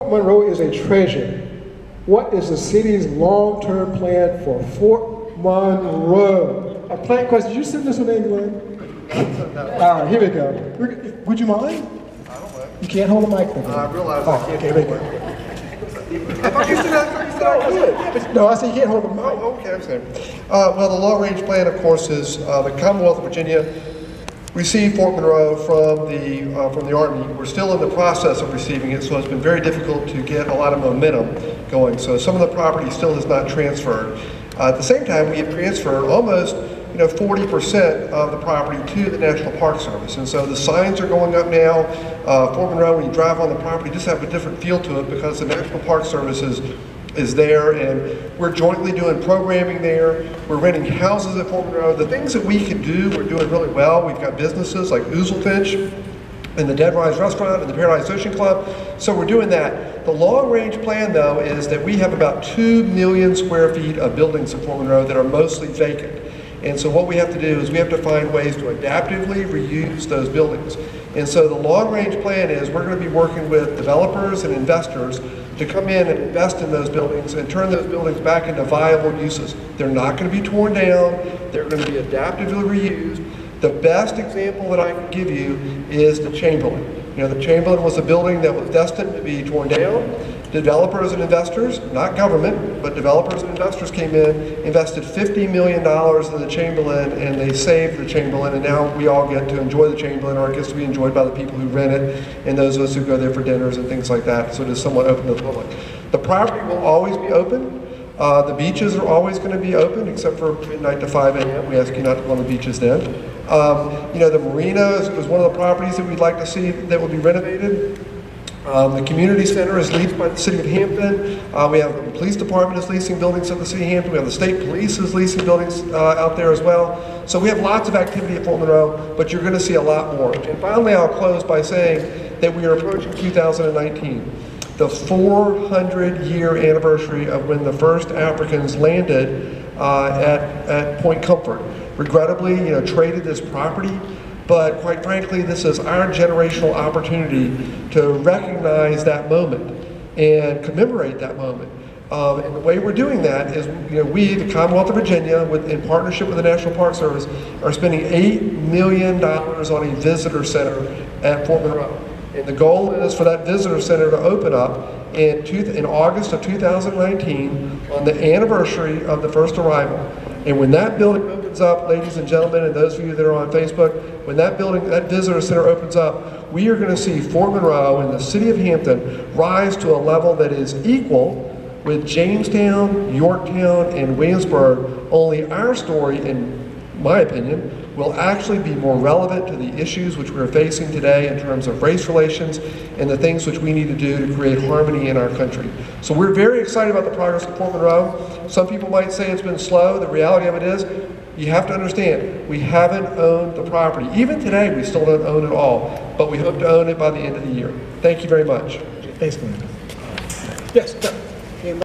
Monroe is a treasure. What is the city's long-term plan for Fort Monroe? A plan question. Did you send this one in, Glenn? All right, here we go. Would you mind? I don't know. You can't hold the mic. I realize I can't hold it. I thought you said that. No, I said you can't hold the mic. Oh, okay, I'm saying. Well, the long-range plan, of course, is the Commonwealth of Virginia received Fort Monroe from the Army. We're still in the process of receiving it, so it's been very difficult to get a lot of momentum going. So some of the property still has not transferred. At the same time, we have transferred almost 40% of the property to the National Park Service. And so the signs are going up now. Fort Monroe, when you drive on the property, just have a different feel to it because the National Park Service is there, and we're jointly doing programming there. We're renting houses at Fort Monroe. The things that we can do, we're doing really well. We've got businesses like Ouzelfinch and the Dead Rise Restaurant and the Paradise Ocean Club. So we're doing that. The long-range plan, though, is that we have about 2 million square feet of buildings at Fort Monroe that are mostly vacant. And so what we have to do is we have to find ways to adaptively reuse those buildings. And so the long-range plan is we're going to be working with developers and investors to come in and invest in those buildings and turn those buildings back into viable uses. They're not going to be torn down. They're going to be adaptively reused. The best example that I can give you is the Chamberlain. The Chamberlain was a building that was destined to be torn down. Developers and investors, not government, but developers and investors came in, invested $50 million in the Chamberlain, and they saved the Chamberlain, and now we all get to enjoy the Chamberlain, or it gets to be enjoyed by the people who rent it, and those of us who go there for dinners and things like that, so it is somewhat open to the public. The property will always be open. The beaches are always going to be open, except for midnight to 5 a.m. We ask you not to go on the beaches then. The marina is one of the properties that we'd like to see that will be renovated. The community center is leased by the city of Hampton. We have the police department is leasing buildings at the city of Hampton. We have the state police is leasing buildings out there as well. So we have lots of activity at Fort Monroe, but you're going to see a lot more. And finally, I'll close by saying that we are approaching 2019, the 400-year anniversary of when the first Africans landed at Point Comfort. Regrettably, traded this property. But quite frankly, this is our generational opportunity to recognize that moment and commemorate that moment. And the way we're doing that is, we, the Commonwealth of Virginia, in partnership with the National Park Service, are spending $8 million on a visitor center at Fort Monroe. And the goal is for that visitor center to open up in August of 2019 on the anniversary of the first arrival. And when that building opens up, ladies and gentlemen, and those of you that are on Facebook, when that visitor center opens up, we are going to see Fort Monroe and the city of Hampton rise to a level that is equal with Jamestown, Yorktown, and Williamsburg. Only our story, in my opinion, will actually be more relevant to the issues which we're facing today in terms of race relations and the things which we need to do to create harmony in our country. So we're very excited about the progress of Fort Monroe. Some people might say it's been slow. The reality of it is, you have to understand, we haven't owned the property. Even today, we still don't own it all, but we hope to own it by the end of the year. Thank you very much. Thanks, Glenn. Yes.